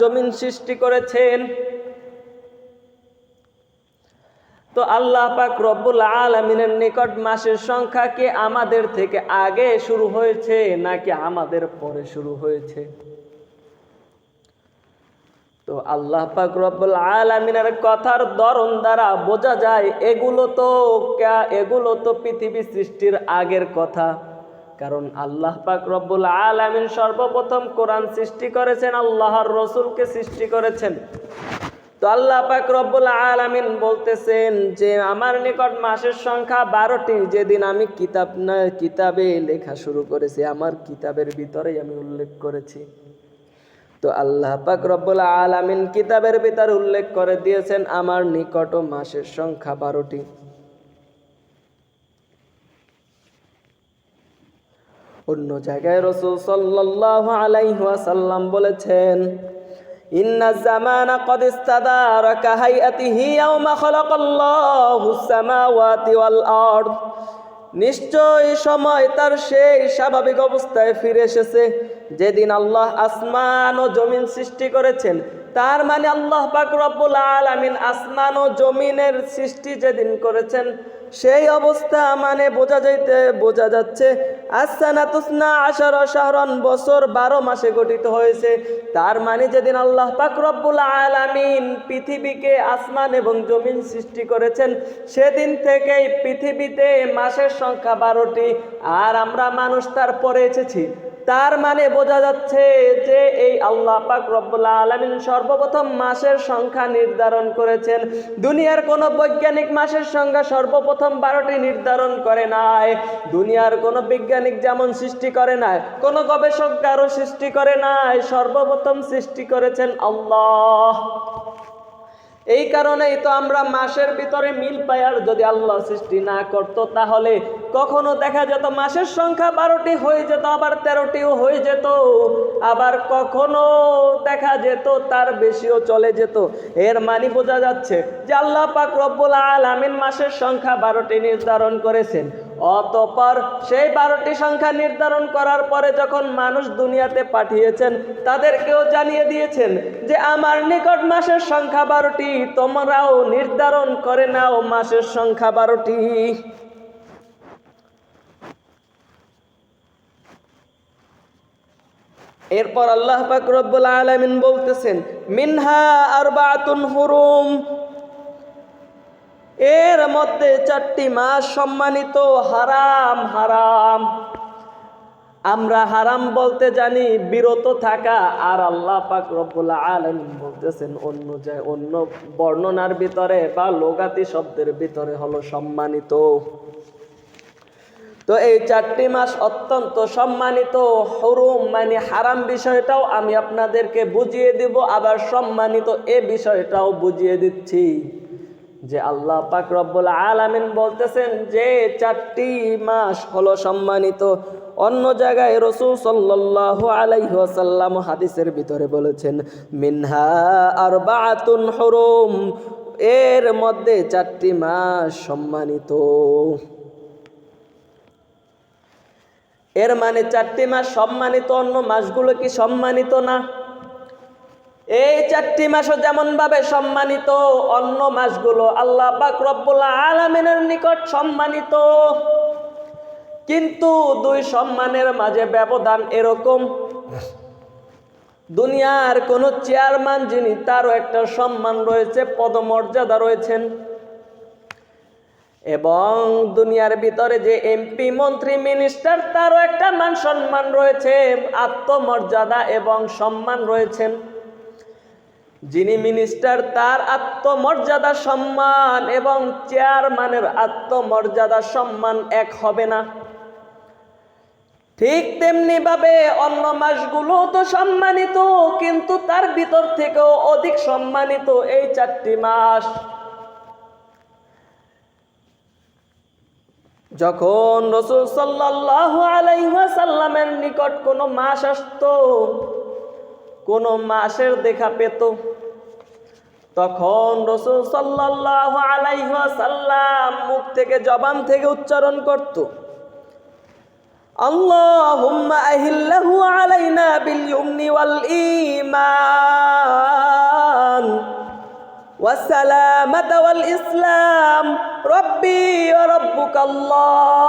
জমিন সৃষ্টি করেছেন। তো আল্লাহ পাক রব্বুল আলামিনের নিকট মাসের সংখ্যা কি আমাদের থেকে আগে শুরু হয়েছে নাকি আমাদের পরে শুরু হয়েছে? তো আল্লাহ পাক রব্বুল আলামিনের কথার ধরন দ্বারা বোঝা যায় এগুলো তো পৃথিবী সৃষ্টির আগের কথা। কারণ আল্লাহ পাক রব্বুল আলামিন সর্বপ্রথম কোরআন সৃষ্টি করেছেন, আল্লাহর রাসূলকে সৃষ্টি করেছেন। তো আল্লাহ পাক রব্বুল আলামিন বলতেছেন যে আমার নিকট মাসের সংখ্যা 12টি। যেদিন আমি কিতাবে লেখা শুরু করেছি, আমার কিতাবের ভিতরেই আমি উল্লেখ করেছি। তো আল্লাহ পাক রব্বুল আলামিন কিতাবের ভিতরে উল্লেখ করে দিয়েছেন আমার নিকট মাসের সংখ্যা 12টি। অন্য জায়গায় রাসূল সাল্লাল্লাহু আলাইহি ওয়াসাল্লাম বলেছেন, ইন্না জামানা ক্বাদ ইস্তাদারা কাহাইয়াতিহি ইয়াওমা খালাকাল্লাহুস সামাওয়াতি ওয়াল আরদ। নিশ্চয় সময় তার সেই স্বাভাবিক অবস্থায় ফিরে এসেছে যেদিন আল্লাহ আসমান ও জমিন সৃষ্টি করেছেন। তার মানে আল্লাহ পাক রব্বুল আলামিন আসমান ও জমিনের সৃষ্টি যেদিন করেছেন সেই অবস্থা মানে বোঝা যাচ্ছে আসসানাতুসনা আশারা শাহরান, বছর 12 মাসে গঠিত হয়েছে। তার মানে যেদিন আল্লাহ পাক রব্বুল আলামিন পৃথিবীকে আসমান এবং জমিন সৃষ্টি করেছেন সেদিন থেকেই পৃথিবীতে মাসের সংখ্যা 12টি, আর আমরা মানুষ তার পরে এসেছি। তার মানে বোঝা যাচ্ছে যে এই আল্লাহ পাক রব্বুল আলামিন সর্বপ্রথম মাসের সংখ্যা নির্ধারণ করেছেন। দুনিয়ার কোনো বৈজ্ঞানিক মাসের সংখ্যা সর্বপ্রথম 12টি নির্ধারণ করে নাই। দুনিয়ার কোনো বৈজ্ঞানিক যেমন সৃষ্টি করে নাই, কোনো গবেষক কারো সৃষ্টি করে নাই, সর্বপ্রথম সৃষ্টি করেছেন আল্লাহ। এই কারণেই তো আমরা মাসের ভিতরে মিল পাই। আর যদি আল্লাহ সৃষ্টি না করতো তাহলে কখনো দেখা যেত মাসের সংখ্যা 12টি হয়ে যেত, আবার 13টিও হয়ে যেত, আবার কখনো দেখা যেত তার বেশিও চলে যেত। এর মানে বোঝা যাচ্ছে যে আল্লাহ পাক রব্বুল আলামিন মাসের সংখ্যা 12টি নির্ধারণ করেছেন। অতঃপর সেই 12টি সংখ্যা নির্ধারণ করার পরে যখন মানুষ দুনিয়াতে পাঠিয়েছেন তাদেরকেও জানিয়ে দিয়েছেন যে আমার নিকট মাসের সংখ্যা 12টি, তোমরাও নির্ধারণ করে নাও মাসের সংখ্যা 12টি। এরপর আল্লাহ পাক রব্বুল আলামিন বলতেছেন মিনহা আরবাতুন হুরুম, এর মধ্যে 4টি মাস সম্মানিত। হারাম আমরা হারাম বলতে জানি বিরত থাকা, আর আল্লাহ পাক রব্বুল আলামিন বলতেছেন অন্য বর্ণনার ভিতরে বা লোগাতি শব্দের ভিতরে হলো সম্মানিত। তো এই 4টি মাস অত্যন্ত সম্মানিত। হুরুম মানে হারাম বিষয়টাও আমি আপনাদেরকে বুঝিয়ে দিব, আবার সম্মানিত এ বিষয়টাও বুঝিয়ে দিচ্ছি যে আল্লাহ পাক রব্বুল আলামিন বলতেছেন যে 4টি মাস হলো সম্মানিত। অন্য জায়গায় রাসূল সাল্লাল্লাহু আলাইহি ওয়াসাল্লাম হাদিসের ভিতরে বলেছেন মিনহা আরবাতুন হুরুম, এর মধ্যে 4টি মাস সম্মানিত। এর মানে 4টি মাস সম্মানিত, অন্য মাসগুলো কি সম্মানিত না? এই 4টি মাসও যেমন ভাবে সম্মানিত, অন্য মাসগুলো আল্লাহ পাক রব্বুল আলামিনের নিকট সম্মানিত। কিন্তু দুই সম্মানের মাঝে ব্যবধান এরকম, দুনিয়ার কোন চেয়ারম্যান যিনি তারও একটা সম্মান রয়েছে, পদমর্যাদা রয়েছেন, এবং দুনিয়ার ভিতরে যে এমপি মন্ত্রী মিনিস্টার তারও একটা মান সম্মান রয়েছে, আত্মমর্যাদা এবং সম্মান রয়েছেন। যিনি মিনিস্টার তার আত্মমর্যাদা সম্মান এবং চেয়ারম্যানের আত্মমর্যাদা সম্মান এক হবে না। ঠিক তেমনি ভাবে অন্য মাসগুলো তো সম্মানিত, কিন্তু তার ভিতর থেকেও অধিক সম্মানিত এই 4টি মাস। যখন রাসূল সাল্লাল্লাহু আলাইহি ওয়াসাল্লামের নিকট কোনো মাস আসতো, কোনো মাসের দেখা পেত, তখন রাসূল সাল্লাল্লাহু আলাইহি ওয়াসাল্লাম মুখ থেকে জবান থেকে উচ্চারণ করত আল্লাহুম্মা আহিল্লাহু আলাইনা বিল ইয়ুমনি ওয়াল ঈমান ওয়াস সালামাতা ওয়াল ইসলাম রব্বি ওয়া রাব্বুকাল্লাহ।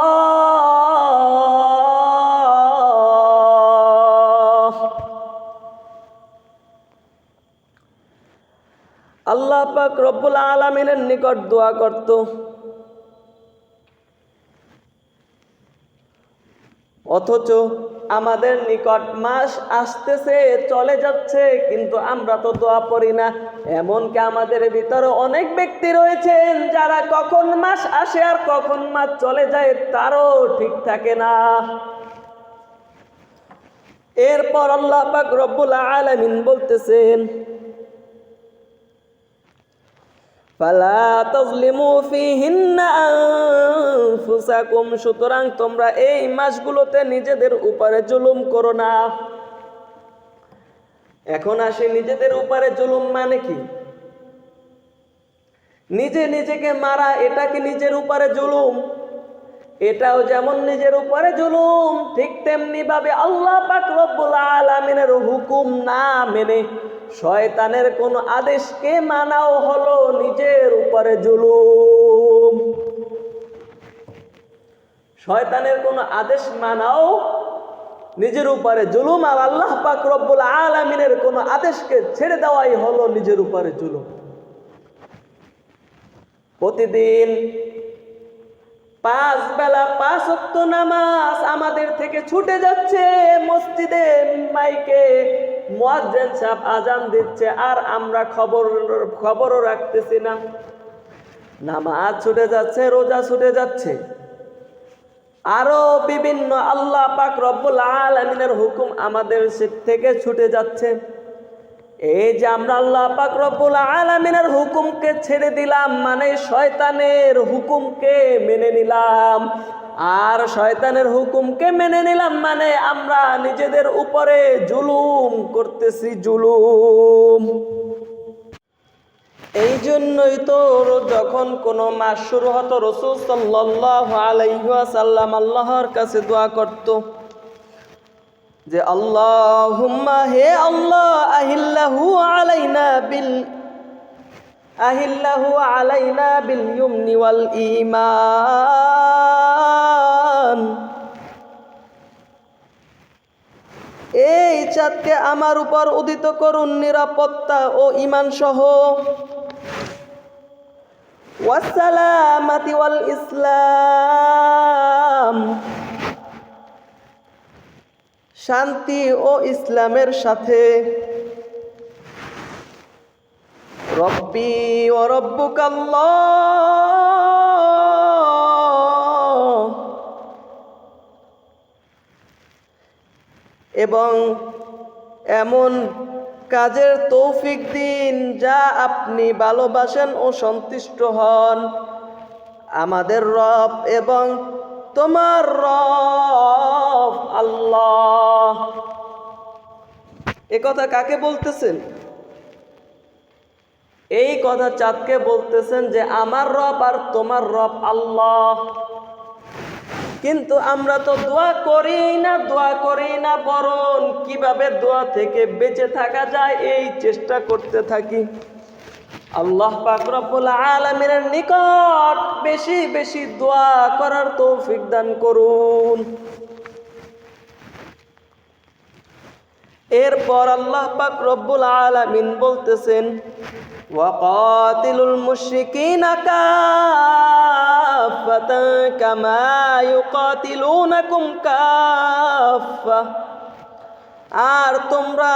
আল্লাহ পাক রব্বুল আলামিনের নিকট দোয়া করত, অথচ আমাদের নিকট মাস আসতেছে চলে যাচ্ছে, কিন্তু আমরা তো দোয়া পড়ি না। এমনকি আমাদের ভিতরে অনেক ব্যক্তি রয়েছেন যারা কখন মাস আসে আর কখন মাস চলে যায় তারও ঠিক থাকে না। এরপর আল্লাহ পাক রব্বুল আলামিন বলতেছেন, ফালা তাজলিমু ফিহিন্না আনফুসাকুম, সুতরাং তোমরা এই মাসগুলোতে নিজেদের উপরে জুলুম করো না। এখন আসে নিজেদের উপরে জুলুম মানে কি? নিজে নিজেকে মারা, এটা কি নিজের উপরে জুলুম? এটাও যেমন নিজের উপরে জুলুম, ঠিক তেমনি ভাবে আল্লাহ পাক রব্বুল আলামিনের হুকুম না মেনে শয়তানের কোন আদেশকে মানাও হলো নিজের উপরে জুলুম। শয়তানের কোন আদেশ মানাও নিজের উপরে জুলুম, আর আল্লাহ পাক রব্বুল আলামিনের কোন আদেশকে ছেড়ে দেওয়াই হলো নিজের উপরে জুলুম। প্রতিদিন 5 বেলা 5 ওয়াক্ত নামাজ আমাদের থেকে ছুটে যাচ্ছে, মসজিদে মাইকে মুয়াজ্জিন সাহেব আজান দিচ্ছে আর আমরা খবরও রাখতেছি না। নামাজ ছুটে যাচ্ছে, রোজা ছুটে যাচ্ছে, আরো বিভিন্ন আল্লাহ পাক রব্বুল আলামিনের হুকুম আমাদের থেকে ছুটে যাচ্ছে। এই যে আমরা আল্লাহ পাক রব্বুল আলামিনের হুকুমকে ছেড়ে দিলাম মানে শয়তানের হুকুমকে মেনে নিলাম, আর শয়তানের হুকুমকে মেনে নিলাম মানে আমরা নিজেদের উপরে জুলুম করতেছি, জুলুম। এই জন্যই তো যখন কোনো মাস শুরু হতো রাসূল সাল্লাল্লাহু আলাইহি ওয়াসাল্লাম আল্লাহর কাছে দোয়া করত যে আল্লাহুম্মা, হে আল্লাহ, আহিল্লাহু আলাইনা বিল ইয়ুমনি ওয়াল ঈমান, এই চাঁদকে আমার উপর উদিত করুন নিরাপত্তা ও ঈমান সহ, ওয়াস সালামাতি ওয়াল ইসলাম, শান্তি ও ইসলামের সাথে, রব্বি ওয়া রাব্বুকাল্লাহ, এবং এমন কাজের তৌফিক দিন যা আপনি ভালোবাসেন ও সন্তুষ্ট হন, আমাদের রব এবং তোমার রব আল্লাহ। এ কথা কাকে বলতেছেন? এই কথা চাঁদকে বলতেছেন যে আমার রব আর তোমার রব আল্লাহ। কিন্তু আমরা তো দোয়া করি না, বরং কিভাবে দোয়া থেকে বেঁচে থাকা যায় এই চেষ্টা করতে থাকি। আল্লাহ পাক রব্বুল আলামিনের নিকট বেশি বেশি দোয়া করার তৌফিক দান করুন। এরপর আল্লাহ পাক রব্বুল আলামিন বলতেছেন, ওয়াকাতিলুল মুশরিকিনা কাফাতান কামা ইউকাতিলুনাকুম কাফা, আর তোমরা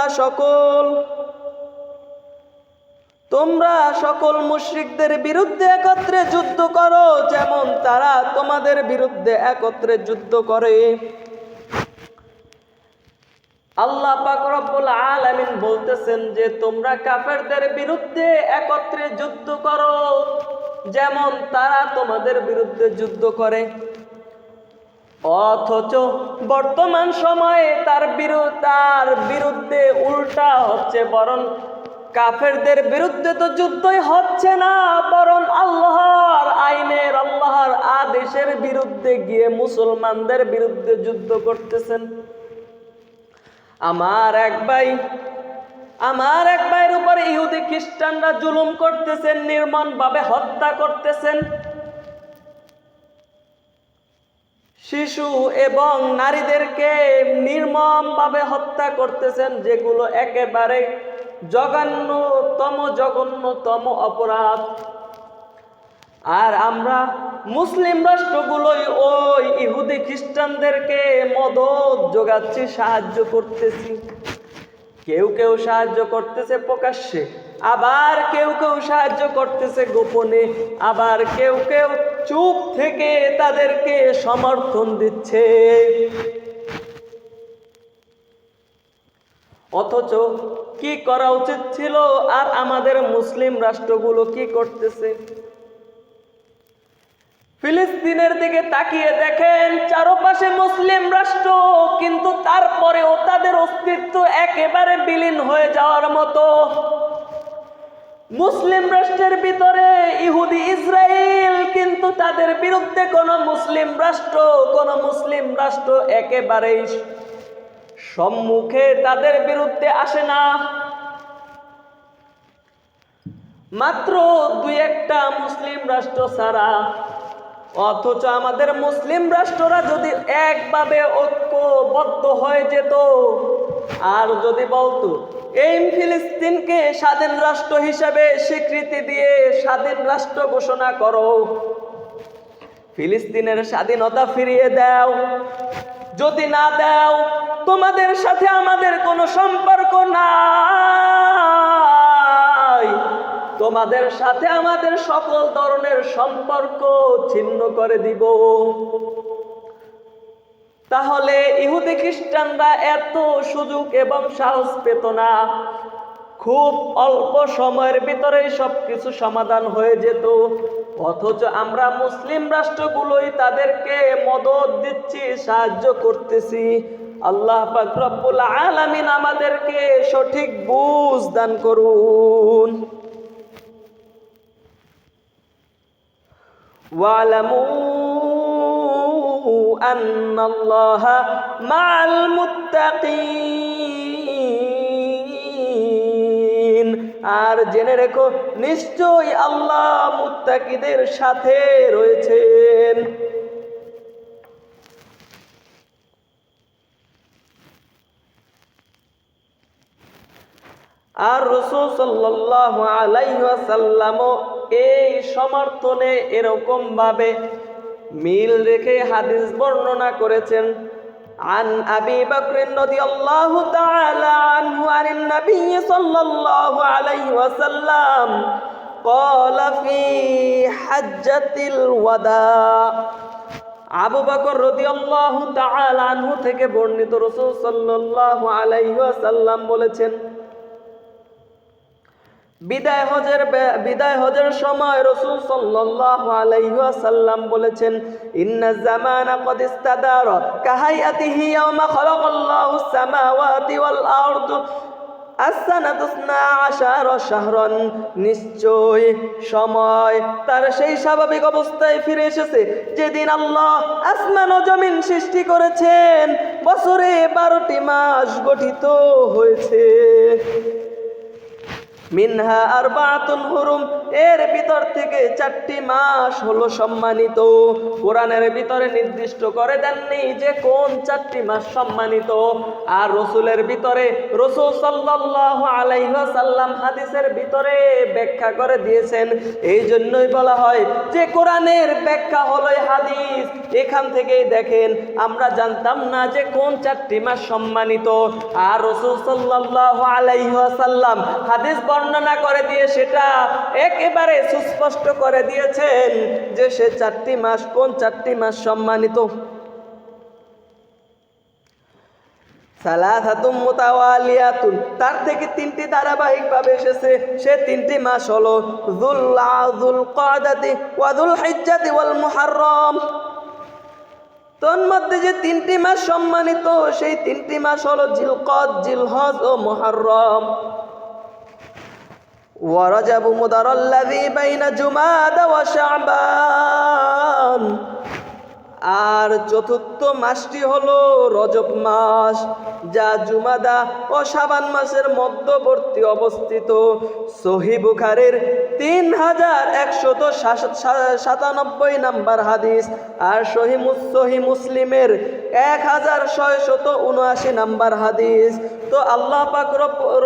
সকল মুশরিকদের বিরুদ্ধে একত্রে যুদ্ধ করো, যেমন তারা তোমাদের বিরুদ্ধে একত্রে যুদ্ধ করে। আল্লাহ পাক রব্বুল আলামিন বলতেছেন যে তোমরা কাফেরদের বিরুদ্ধে একত্রে যুদ্ধ করো, যেমন তারা তোমাদের বিরুদ্ধে যুদ্ধ করে। অথচ বর্তমান সময়ে তার বিরুদ্ধে উল্টা হচ্ছে, বরং কাফেরদের বিরুদ্ধে তো যুদ্ধই হচ্ছে না, বরং আল্লাহর আইনের, আল্লাহর আদেশের বিরুদ্ধে গিয়ে মুসলমানদের বিরুদ্ধে যুদ্ধ করতেছেন। আমার এক ভাইয়ের উপরে ইহুদি খ্রিস্টানরা জুলুম করতেছেন, নির্মমভাবে হত্যা করতেছেন। শিশু এবং নারীদেরকে নির্মমভাবে হত্যা করতেছেন, যেগুলো একেবারে জঘন্যতম অপরাধ। আর আমরা মুসলিম রাষ্ট্রগুলোই ওই ইহুদি খ্রিস্টানদেরকে মদদ যোগাচ্ছি, সাহায্য করতেছি। কেউ কেউ সাহায্য করতেছে প্রকাশ্যে, আবার কেউ কেউ সাহায্য করতেছে গোপনে, আবার কেউ কেউ চুপ থেকে তাদেরকে সমর্থন দিচ্ছে। অথচ কি করা উচিত ছিল, আর আমাদের মুসলিম রাষ্ট্রগুলো কি করতেছে? ফিলিস্তিনের দিকে তাকিয়ে দেখেন, চারপাশে মুসলিম রাষ্ট্র, কিন্তু তারপরেও তাদের অস্তিত্ব একেবারে বিলীন হয়ে যাওয়ার মতো। মুসলিম রাষ্ট্রের ভিতরে ইহুদি ইসরায়েল, কিন্তু তাদের বিরুদ্ধে কোন মুসলিম রাষ্ট্র একেবারেই সম্মুখে তাদের বিরুদ্ধে আসে না। মাত্র 2-1টা মুসলিম রাষ্ট্র ছাড়া। অথচ আমাদের মুসলিম রাষ্ট্ররা যদি একভাবে ঐক্যবদ্ধ হয়ে যেত, আর যদি বলতো এই ফিলিস্তিনকে স্বাধীন রাষ্ট্র হিসেবে স্বীকৃতি দিয়ে স্বাধীন রাষ্ট্র ঘোষণা করো, ফিলিস্তিনের স্বাধীনতা ফিরিয়ে দাও, যদি না দাও তোমাদের সাথে আমাদের কোনো সম্পর্ক নাই, তোমাদের সাথে আমাদের সকল ধরনের সম্পর্ক ছিন্ন করে দিব। তাহলে ইহুদি খ্রিস্টানরা এত সুযোগ এবং সাহস পেত না, খুব অল্প সময়ের ভিতরেই সবকিছু সমাধান হয়ে যেত। অথচ আমরা মুসলিম রাষ্ট্রগুলোই তাদেরকে মদদ দিচ্ছি, সাহায্য করতেছি। আল্লাহ পাক রব্বুল আলামিন আমাদেরকে সঠিক বুঝ দান করুন। ওয়ালামু আন্নাল্লাহা মাআল মুত্তাকিন, আর জেনে রেখো নিশ্চয়ই আল্লাহ মুত্তাকিদের সাথে রয়েছেন। আর রাসূল সাল্লাল্লাহু আলাইহি ওয়াসাল্লাম এই সমর্থনে এরকম ভাবে মিল রেখে হাদিস বর্ণনা করেছেন। عن أبي بكر رضي الله تعالى عنه عن النبي صلى الله عليه وسلم قال في حجة الوداع, আবু বকর রাদিয়াল্লাহু তাআলা আনহু থেকে বর্ণিত, রাসূল সাল্লাল্লাহু আলাইহি ওয়াসাল্লাম বলেছেন, বিদায় হজের সময় রাসূল সাল্লাল্লাহু আলাইহি ওয়াসাল্লাম বলেছেন, ইন্নাজ জামানা ক্বাদ ইস্তাদারা কাহায়াতিহি ইয়াওমা খালাকাল্লাহুস সামাওয়াতি ওয়াল আরদ as-sanatu 12 শাহরান, নিশ্চয় সময় তার সেই স্বাভাবিক অবস্থায় ফিরে এসেছে যেদিন আল্লাহ আসমান ও জমিন সৃষ্টি করেছেন। বছরে 12টি মাস গঠিত হয়েছে। মিনহা আরবাতুন হুরুম, এর ভিতর থেকে 4টি মাস হলো সম্মানিত। কোরআনের ভিতরে নির্দিষ্ট করে দেননি যে কোন 4টি মাস সম্মানিত, আর রাসূলের ভিতরে রাসূল সাল্লাল্লাহু আলাইহি ওয়াসাল্লাম হাদিসের ভিতরে ব্যাখ্যা করে দিয়েছেন। এই জন্যই বলা হয় যে কোরআনের ব্যাখ্যা হলো হাদিস। এখান থেকেই দেখেন, আমরা জানতাম না যে কোন 4টি মাস সম্মানিত, আর রাসূল সাল্লাল্লাহু আলাইহি ওয়াসাল্লাম হাদিস বর্ণনা করে দিয়ে সেটা একেবারে সুস্পষ্ট করে দিয়েছেন যে সে 4টি মাস, কোন 4টি মাস সম্মানিত। সালাসাতুম মুতাওয়ালিয়াতুন, তার থেকে 3টি ধারাবাহিক ভাবে এসেছে। সে 3টি মাস হলো যুল কাদাতি ওয়া যুল হিজ্জাতি ওয়াল মুহররম। তন্মধ্যে যে 3টি মাস সম্মানিত, সেই 3টি মাস হলো জিলকদ, জিলহজ ও মুহররম। ওয়া রাজাবু মুদারাল্লাযী বাইনা জুমাদা ওয়া শাবান। আর চতুর্থ মাসটি হলো রজব মাস, যা জুমাদা ও শাবান মাসের মধ্যবর্তী অবস্থিত। সহিহ বুখারীর 3197 নাম্বার হাদিস আর সহিহ মুসলিমের 1679 নাম্বার হাদিস। তো আল্লাহ পাক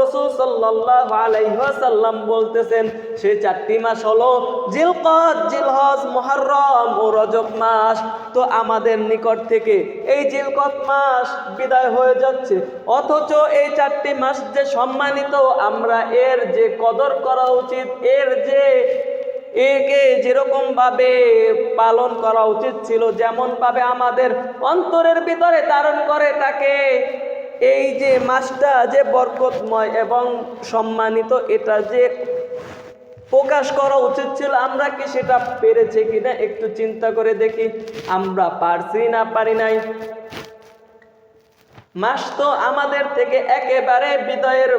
রাসূল সাল্লাল্লাহু আলাইহি ওয়াসাল্লাম বলতেছেন সেই চারটি মাস হলো জিলকদ, জিলহজ, মুহররম ও রজব মাস। তো আমাদের নিকট থেকে এই জিলকদ মাস বিদায় হয়ে যাচ্ছে, অথচ এই চারটি মাস যে সম্মানিত, আমরা এর যে কদর করা উচিত, একে যেরকম ভাবে পালন করা উচিত ছিল, যেমন ভাবে আমাদের অন্তরের ভিতরে ধারণ করে তাকে এই যে মাসটা যে বরকতময় এবং সম্মানিত, এটা যে প্রকাশ করা উচিত ছিল, আমরা কি সেটা পেরেছি কিনা একটু চিন্তা করে দেখি। আমরা পারছি না পারি নাই? মাস তো আমাদের থেকে একেবারে বিদায়ের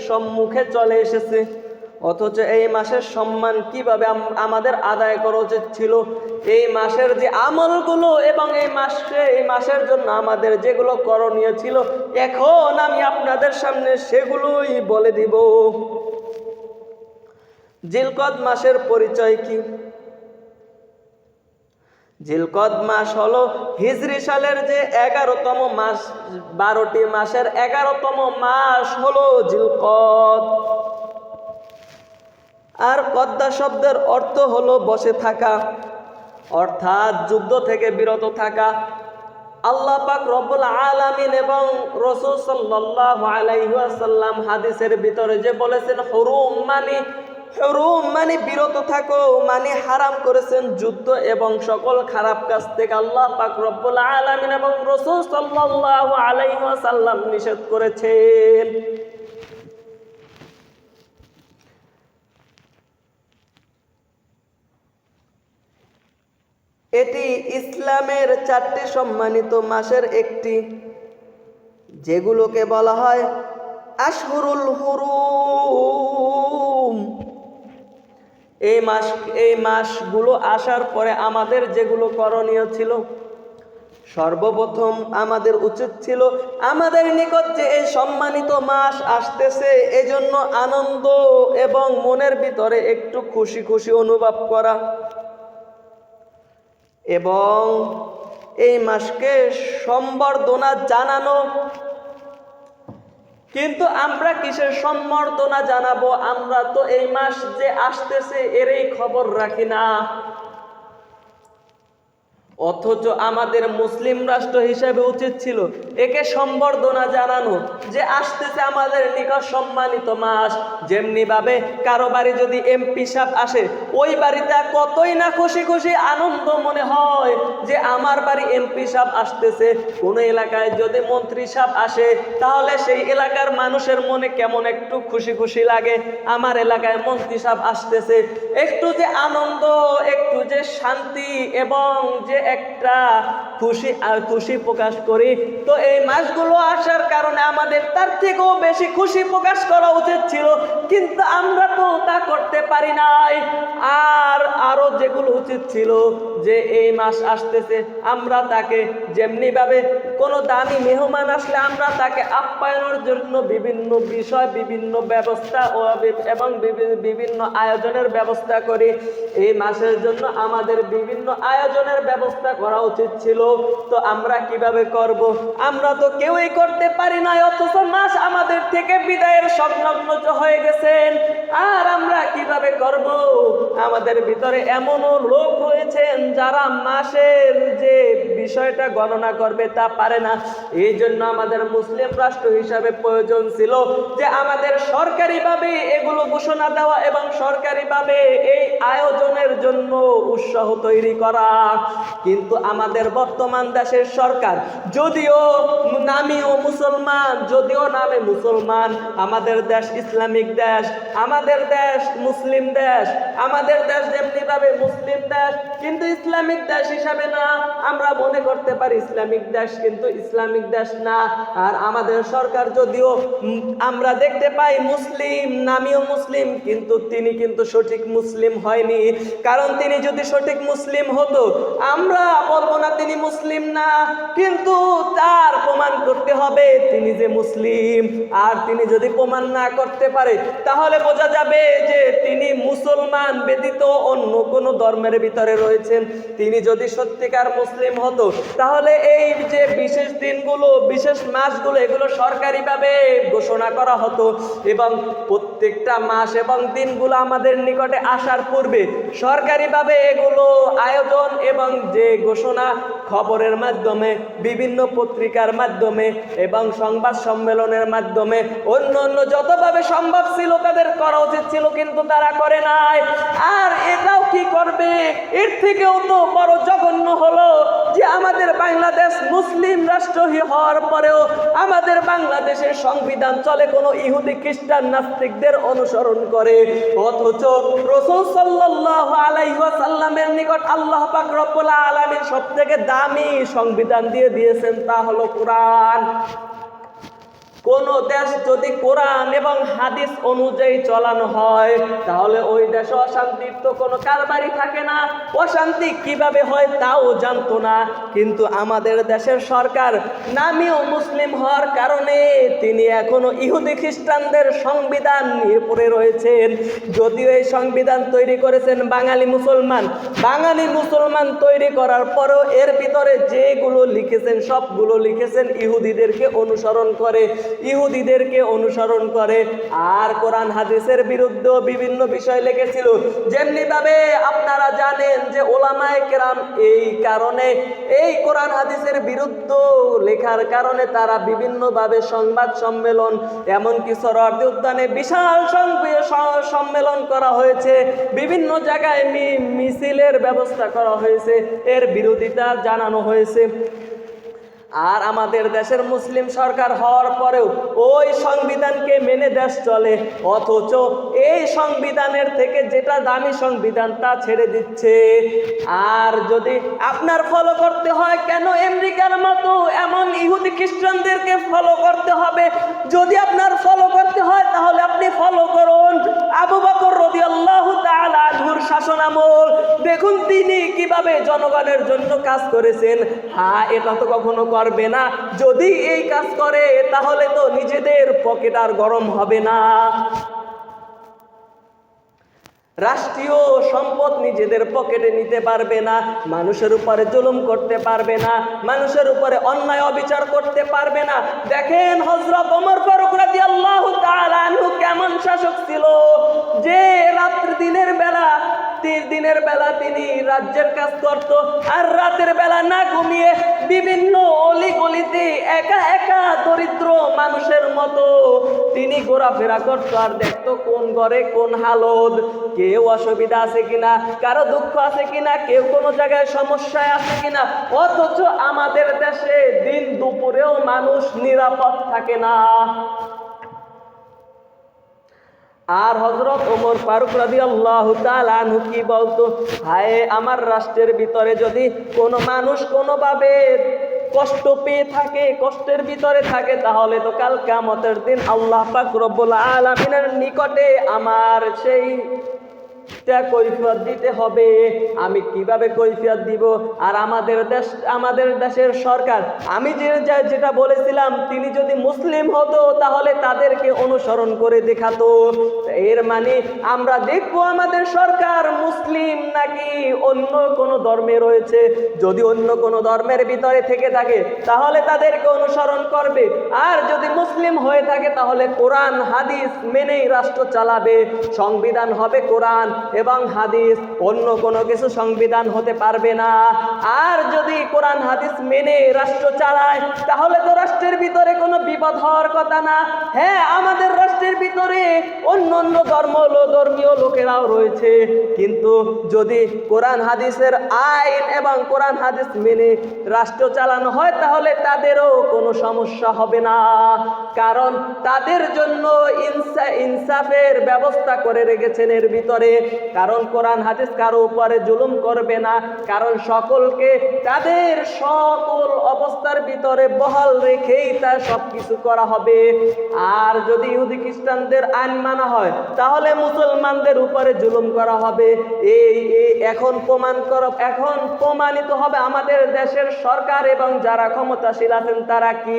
সম্মুখে চলে এসেছে, অথচ এই মাসের সম্মান কিভাবে আমাদের আদায় করা উচিত ছিল। এই মাসের যে আমলগুলো এবং এই মাসের জন্য আমাদের যেগুলো করণীয় ছিল, এখন আমি আপনাদের সামনে সেগুলোই বলে দিব। জিলকদ মাসের পরিচয় কি? জিলকদ মাস হলো হিজরি সালের যে 11তম মাস, 12টি মাসের 11তম মাস হলো জিলকদ। আর কদ্দা শব্দের অর্থ হলো বসে থাকা, অর্থাৎ যুদ্ধ থেকে বিরত থাকা। আল্লাহ পাক রব্বুল আলামিন এবং রাসূল সাল্লাল্লাহু আলাইহি ওয়াসাল্লাম হাদিসের ভিতরে যে বলেছেন হুরুম মানে বিরত থাকো, মানে হারাম করেছেন যুদ্ধ এবং সকল খারাপ কাজ থেকে আল্লাহ পাক রব্বুল আলামিন এবং রাসূল সাল্লাল্লাহু আলাইহি ওয়াসাল্লাম নিষেধ করেছেন। এটি ইসলামের 4টি সম্মানিত মাসের একটি, যেগুলোকে বলা হয় আশহুরুল হুরুম। এই মাসগুলো আসার পরে আমাদের যেগুলো করণীয় ছিল, সর্বপ্রথম আমাদের উচিত ছিল আমাদের নিকট যে এই সম্মানিত মাস আসতেছে, এজন্য আনন্দ এবং মনের ভিতরে একটু খুশি খুশি অনুভব করা এবং এই মাসকে সম্বর্ধনা জানানো। কিন্তু আমরা কিসের সম্বর্ধনা জানাবো? আমরা তো এই মাস যে আসতেছে এরই খবর রাখি না, অথচ আমাদের মুসলিম রাষ্ট্র হিসেবে উচিত ছিল একে সম্বর্ধনা জানানো যে আসতেছে আমাদের নিকট সম্মানিত মাস। যেমনি ভাবে কারো বাড়ি যদি এমপি সাহেব আসে, ওই বাড়িতে কতই না খুশি খুশি আনন্দ মনে হয় যে আমার বাড়ি এমপি সাহেব আসতেছে। কোন এলাকায় যদি মন্ত্রী সাহেব আসে, তাহলে সেই এলাকার মানুষের মনে কেমন একটু খুশি খুশি লাগে, আমার এলাকায় মন্ত্রী সাহেব আসতেছে। একটু যে আনন্দ, একটু যে শান্তি এবং যে একটা খুশি প্রকাশ করি। তো এই মাসগুলো আসার কারণে আমাদের তার থেকেও বেশি খুশি প্রকাশ করা উচিত ছিল, কিন্তু আমরা তো তা করতে পারি নাই। আরো যেগুলো উচিত ছিল যে এই মাস আসতেছে, আমরা তাকে যেমনি ভাবে কোনো দামি মেহমান আসলে আমরা তাকে আপ্যায়নের জন্য বিভিন্ন বিষয়, বিভিন্ন ব্যবস্থা এবং বিভিন্ন আয়োজনের ব্যবস্থা করি। এই মাসের জন্য আমাদের বিভিন্ন আয়োজনের ব্যবস্থা করা উচিত ছিল। তো আমরা কিভাবে করব? আমরা তো কেউই করতে পারি না, অথচ মাস আমাদের থেকে বিদায়ের সংলগ্ন হয়ে গেছেন। আর আমরা কিভাবে করব? আমাদের ভিতরে এমনও লোক রয়েছেন যারা মাসের যে বিষয়টা গণনা করবে তা পারে না। এই জন্য আমাদের মুসলিম রাষ্ট্র হিসাবে প্রয়োজন ছিল যে আমাদের সরকারিভাবে এগুলো ঘোষণা দেওয়া এবং সরকারিভাবে এই আয়োজনের জন্য উৎসাহ তৈরি করা। কিন্তু আমাদের বর্তমান দেশের সরকার যদিও নামে মুসলমান, আমাদের দেশ ইসলামিক দেশ, আমাদের দেশ মুসলিম দেশ, আমাদের দেশ যেমনি ভাবে মুসলিম দেশ, কিন্তু ইসলামিক দেশ হিসাবে না। আমরা মনে করতে পারি ইসলামিক দেশ, কিন্তু ইসলামিক দেশ না। আর আমাদের সরকার যদিও আমরা দেখতে পাই মুসলিম, নামীয় মুসলিম, কিন্তু তিনি কিন্তু সঠিক মুসলিম হয়নি। কারণ তিনি যদি সঠিক মুসলিম হতো, আমরা বলবো না তিনি মুসলিম না, কিন্তু তার প্রমাণ করতে হবে তিনি যে মুসলিম। আর তিনি যদি প্রমাণ না করতে পারে, তাহলে বোঝা যাবে যে তিনি মুসলমান ব্যতীত অন্য কোনো ধর্মের ভিতরে রয়েছেন। তিনি যদি সত্যিকার মুসলিম হতো, তাহলে এই যে বিশেষ দিনগুলো, বিশেষ মাসগুলো, এগুলো সরকারিভাবে ঘোষণা করা হতো, এবং প্রত্যেকটা মাস এবং দিনগুলো আমাদের নিকটে আসার পূর্বে সরকারিভাবে এগুলো আয়োজন এবং যে ঘোষণা খবরের মাধ্যমে, বিভিন্ন পত্রিকার মাধ্যমে এবং সংবাদ সম্মেলনের মাধ্যমে অন্য অন্য যতভাবে সম্ভব ছিল তাদের করা উচিত ছিল, কিন্তু তারা করে নাই। আর এটাও কি করবে, এর থেকেও তো বড় জঘন্য হলো যে আমাদের বাংলাদেশ মুসলিম রাষ্ট্র হওয়ার পরেও আমাদের বাংলাদেশের সংবিধান চলে কোনো ইহুদি, খ্রিস্টান, নাস্তিকদের অনুসরণ করে। অথচ রাসূল সাল্লাল্লাহু আলাইহি ওয়াসাল্লামের নিকট আল্লাহ পাক রব্বুল আলামিন সবথেকে দামি সংবিধান দিয়ে দিয়েছেন, তা হলো কোরআন। কোন দেশ যদি কোরআন এবং হাদিস অনুযায়ী চালানো হয়, তাহলে ওই দেশে অশান্তির তো কোনো কারবারই থাকে না। অশান্তি কিভাবে হয় তাও জানতো না। কিন্তু আমাদের দেশের সরকার নামীয় মুসলিম হওয়ার কারণে তিনি এখনো ইহুদি খ্রিস্টানদের সংবিধান নিয়ে পড়ে রয়েছেন। যদিও এই সংবিধান তৈরি করেছেন বাঙালি মুসলমান, বাঙালি মুসলমান তৈরি করার পরেও এর ভিতরে যেগুলো লিখেছেন সবগুলো লিখেছেন ইহুদিদেরকে অনুসরণ করে, ইহুদিদেরকে অনুসরণ করে। আর কোরআন হাদিসের বিরুদ্ধেও বিভিন্ন বিষয় লিখেছিল। যেমনি ভাবে আপনারা জানেন যে ওলামায়ে কেরাম এই কারণে এই কোরআন হাদিসের বিরুদ্ধে লেখার কারণে তারা বিভিন্নভাবে সংবাদ সম্মেলন, এমনকি সোহরাওয়ার্দী উদ্যানে বিশাল সম্মেলন করা হয়েছে, বিভিন্ন জায়গায় মিছিলের ব্যবস্থা করা হয়েছে, এর বিরোধিতা জানানো হয়েছে। আর আমাদের দেশের মুসলিম সরকার হওয়ার পরেও ওই সংবিধানকে মেনে দেশ চলে, অথচ এই সংবিধানের থেকে যেটা দামি সংবিধান তা ছেড়ে দিচ্ছে। আর যদি আপনার ফলো করতে হয়, কেন আমেরিকার মতো এমন ইহুদি খ্রিস্টানদেরকে ফলো করতে হবে? যদি আপনার ফলো করতে হয় তাহলে আপনি ফলো করুন আবু বকর রাদিয়াল্লাহু তাআলা আনহুর শাসনামল। দেখুন তিনি কিভাবে জনগণের জন্য কাজ করেছেন। হ্যাঁ, এটা তো কখনো করবে না। যদি এই কাজ করে তাহলে তো নিজেদের পকেট আর গরম হবে না। রাষ্ট্রীয় সম্পদ নিজেদের পকেটে নিতে পারবে না, মানুষের উপরে জুলুম করতে পারবে না, মানুষের উপরে অন্যায় অবিচার করতে পারবে না। দেখেন হযরত ওমর ফারুক রাদিয়াল্লাহু তাআলা আনহু কেমন শাসক ছিল, যে দিনের বেলা তিনি রাজ্যের কাজ করত, আর রাতের বেলা না ঘুমিয়ে বিভিন্ন অলিগলিতে একা একা দরিদ্র মানুষের মতো তিনি ঘোরাফেরা করত, আর দেখতো কোন ঘরে কোন হালত, কেউ অসুবিধা আছে কিনা, কারো দুঃখ আছে কিনা, কেউ কোনো জায়গায় সমস্যায় আছে কিনা। অথচ আমাদের দেশে দিন দুপুরেও মানুষ নিরাপদ থাকে না। আর হযরত ওমর ফারুক রাদিয়াল্লাহু তাআলা আনহু কি বলতো, হায় আমার রাষ্ট্রের ভিতরে যদি কোনো মানুষ কোনোভাবে কষ্ট পেয়ে থাকে, কষ্টের ভিতরে থাকে, তাহলে তো কাল কিয়ামতের দিন আল্লাহ পাক রব্বুল আলামিনের নিকটে আমার সেই কৈফিয়ত দিতে হবে। আমি কিভাবে কৈফিয়ত দিব? আর আমাদের দেশের সরকার, আমি যেটা বলেছিলাম, তিনি যদি মুসলিম হতো তাহলে তাদেরকে অনুসরণ করে দেখাতো। এর মানে আমরা দেখবো আমাদের সরকার মুসলিম নাকি অন্য কোনো ধর্মে রয়েছে। যদি অন্য কোনো ধর্মের ভিতরে থেকে থাকে তাহলে তাদেরকে অনুসরণ করবে, আর যদি মুসলিম হয়ে থাকে তাহলে কোরআন হাদিস মেনেই রাষ্ট্র চালাবে। সংবিধান হবে কোরআন এবং হাদিস, অন্য কোনো কিছু সংবিধান হতে পারবে না। আর যদি কোরআন হাদিস মেনে রাষ্ট্র চালায় তাহলে তো রাষ্ট্রের ভিতরে কোনো বিপদ হওয়ার কথা না। হ্যাঁ, আমাদের রাষ্ট্রের ভিতরে অন্য অন্য ধর্মীয় লোকেরাও রয়েছে, কিন্তু যদি কোরআন হাদিসের আইন এবং কোরআন হাদিস মেনে রাষ্ট্র চালানো হয় তাহলে তাদেরও কোনো সমস্যা হবে না, কারণ তাদের জন্য ইনসাফের ব্যবস্থা করে রেখেছেন এর ভিতরে। কারণ কোরআন হাদিস কারো উপরে জুলুম করবে না, কারণ সকলকে তাদের সকল অবস্থার ভিতরে বহাল রেখেই তা সবকিছু করা হবে। আর যদি ইহুদি খ্রিস্টানদের আইন মানা হয় তাহলে মুসলমানদের উপরে জুলুম করা হবে। এই এখন প্রমাণিত হবে আমাদের দেশের সরকার এবং যারা ক্ষমতাশীল আছেন তারা কি,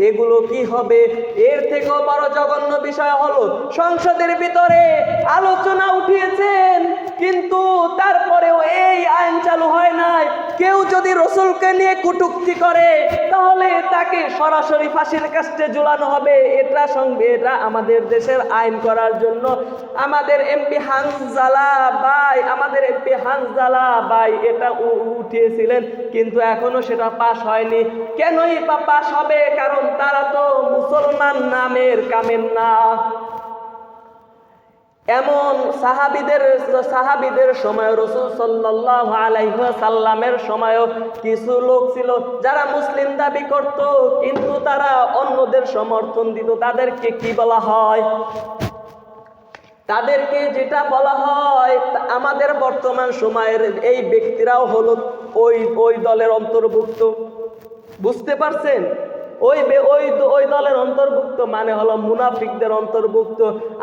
এগুলো কি হবে। এর থেকেও বড় জঘন্য বিষয় হলো সংসদের ভিতরে আলোচনা উঠিয়েছেন কিন্তু তারপরেও এই আইন চালু হয় নাই। কেউ যদি রসুলকে নিয়ে কটূক্তি করে তাহলে তাকে সরাসরি ফাঁসির কাস্টে ঝুলানো হবে। এটা আমাদের দেশের আইন করার জন্য আমাদের এমপি হানজালা ভাই এটা উঠিয়েছিলেন, কিন্তু এখনো সেটা পাস হয়নি। কেনই বা পাস হবে? কারণ তারা তো মুসলমান নামের কামের না। এমন সাহাবীদের সময় রাসূল সাল্লাল্লাহু আলাইহি ওয়াসাল্লামের সময়ও কিছু লোক ছিল যারা মুসলিম দাবি করত কিন্তু তারা অন্যদের সমর্থন দিত। তাদেরকে কি বলা হয়? তাদেরকে যেটা বলা হয়, আমাদের বর্তমান সময়ের এই ব্যক্তিরাও হলো ওই দলের অন্তর্ভুক্ত। বুঝতে পারছেন? ওই দলের অন্তর্ভুক্ত মানে হলো মুনাফিকদের অন্তর্ভুক্ত।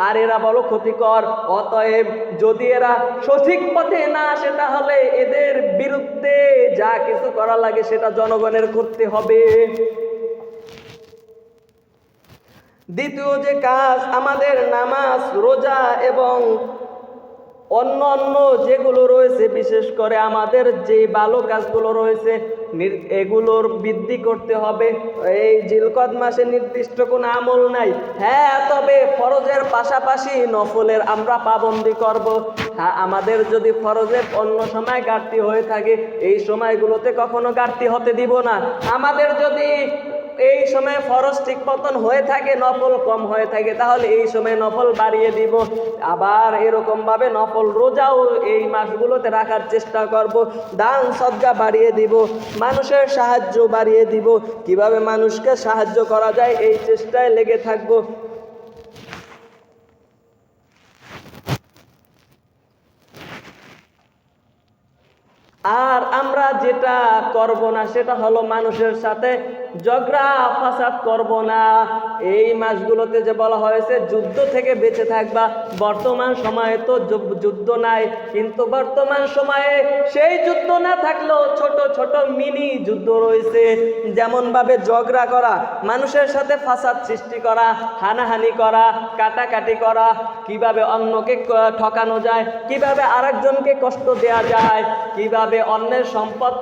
আর এরা বড় ক্ষতিকর। অতএব যদি এরা সঠিক পথে না আসে তাহলে এদের বিরুদ্ধে যা কিছু করা লাগে সেটা জনগণের করতে হবে। দ্বিতীয় যে কাজ, আমাদের নামাজ, রোজা এবং অন্য যেগুলো রয়েছে, বিশেষ করে আমাদের যে ভালো কাজগুলো রয়েছে এগুলোর বৃদ্ধি করতে হবে। এই জিলকদ মাসে নির্দিষ্ট কোনো আমল নাই। হ্যাঁ, তবে ফরজের পাশাপাশি নফলের আমরা পাবন্দি করব। হ্যাঁ, আমাদের যদি ফরজের অন্য সময় ঘাটতি হয়ে থাকে এই সময়গুলোতে কখনো ঘাটতি হতে দিব না। আমাদের যদি এই সময় ফরজ ঠিক মতন হয়ে থাকে, নফল কম হয়ে থাকে, তাহলে এই সময় নফল বাড়িয়ে দিব। আবার এরকম ভাবে নফল রোজাও এই মাসগুলোতে রাখার চেষ্টা করব। দান সদকা বাড়িয়ে দিব, মানুষের সাহায্য বাড়িয়ে দিব। কিভাবে মানুষকে সাহায্য করা যায় এই চেষ্টায় লেগে থাকব। আর আমরা যেটা করব না সেটা হলো মানুষের সাথে ঝগড়া ফাসাদ করব না। এই মাসগুলোতে যে বলা হয়েছে যুদ্ধ থেকে বেঁচে থাকবা, বর্তমান সময়ে তো যুদ্ধ নাই, কিন্তু বর্তমান সময়ে সেই যুদ্ধ না থাকলেও ছোট ছোট মিনি যুদ্ধ রয়েছে। যেমন ভাবে ঝগড়া করা, মানুষের সাথে ফাসাদ সৃষ্টি করা, হানাহানি করা, কাটাকাটি করা, কিভাবে অন্যকে ঠকানো যায়, কিভাবে আরেকজনকে কষ্ট দেওয়া যায়, কিভাবে অন্যের সম্পদ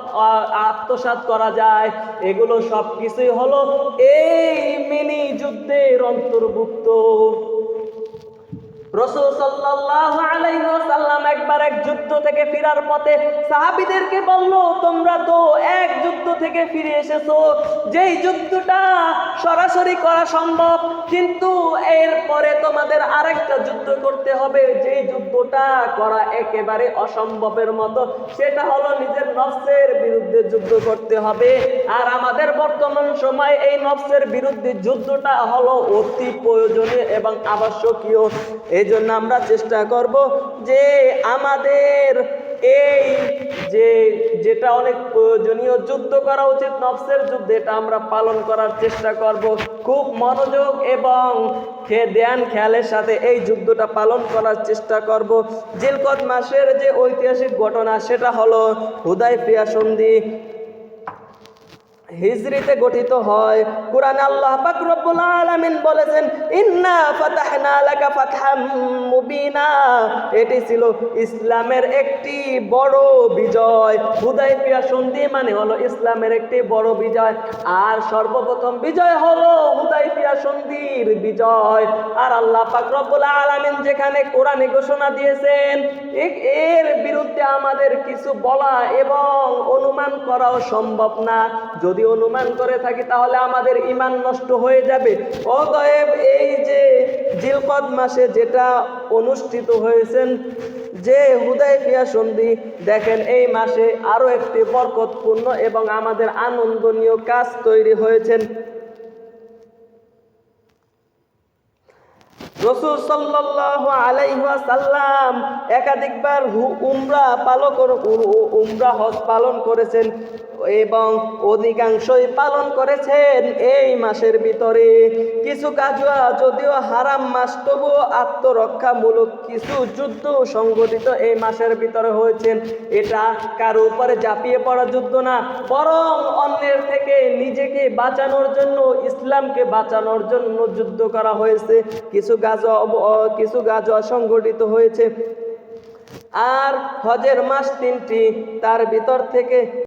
আত্মসাৎ করা যায়, এগুলো সব কিছুই হলো এই মিনি যুদ্ধের অন্তর্ভুক্ত। রাসূল সাল্লাল্লাহু আলাইহি ওয়াসাল্লাম একবার এক যুদ্ধ থেকে ফেরার পথে সাহাবীদেরকে বলল, তোমরা তো এক যুদ্ধ থেকে ফিরে এসেছো, যেই যুদ্ধটা সরাসরি করা সম্ভব, কিন্তু এরপরে তোমাদের আরেকটা যুদ্ধ করতে হবে, যেই যুদ্ধটা করা একেবারে অসম্ভবের মতো, সেটা হলো নিজের নফসের বিরুদ্ধে যুদ্ধ করতে হবে। আর আমাদের বর্তমান সময় এই নফসের বিরুদ্ধে যুদ্ধটা হলো অতি প্রয়োজনীয় এবং আবশ্যকীয়। এই জন্য আমরা চেষ্টা করব যে আমাদের এই যেটা অনেক প্রয়োজনীয় যুদ্ধ করা উচিত, নফসের যুদ্ধ, এটা আমরা পালন করার চেষ্টা করব। খুব মনোযোগ এবং খেয়ালের সাথে এই যুদ্ধটা পালন করার চেষ্টা করব। জিলকদ মাসের যে ঐতিহাসিক ঘটনা সেটা হলো হুদায়বিয়া সন্ধি। হিজরিতে গঠিত হয়। কুরআনে আল্লাহ পাক রব্বুল আলামিন বলেছেন, ইন্না ফাতাহনা লাকা ফাতহাম মুবিনা। এটি ছিল ইসলামের একটি বড় বিজয়। হুদায়বিয়া সন্ধি মানে হলো ইসলামের একটি বড় বিজয়। আর সর্বপ্রথম বিজয় হলো হুদায়বিয়া সন্ধির বিজয়। আর আল্লাহ পাক রব্বুল আলামিন যেখানে কোরআনে ঘোষণা দিয়েছেন, এর বিরুদ্ধে আমাদের কিছু বলা এবং অনুমান করাও সম্ভব না। যদি অনুমান করে থাকি তাহলে আমাদের ঈমান নষ্ট হয়ে যাবে। অতএব এই যে জিলকদ মাসে যেটা অনুষ্ঠিত হয়েছেন, যে হুদায়বিয়া সন্ধি, দেখেন এই মাসে আরো একটি বরকতপূর্ণ এবং আমাদের আনন্দনীয় কাজ তৈরি হয়েছেন। রাসূল সাল্লাল্লাহু আলাইহি ওয়াসাল্লাম একাধিকবার উমরা হজ পালন করেছেন এবং অধিকাংশই পালন করেছেন এই মাসের ভিতরে। কিছু গাজওয়া যদিও হারাম মাস, তবুও আত্মরক্ষামূলক কিছু যুদ্ধ সংগঠিত এই মাসের ভিতরে হয়েছে। এটা কারো উপরে ঝাঁপিয়ে পড়া যুদ্ধ না, বরং অন্যের থেকে নিজেকে বাঁচানোর জন্য, ইসলামকে বাঁচানোর জন্য যুদ্ধ করা হয়েছে। কিছু গাজওয়া সংগঠিত হয়েছে। আর হজের মাস 3টি, তার ভিতর থেকে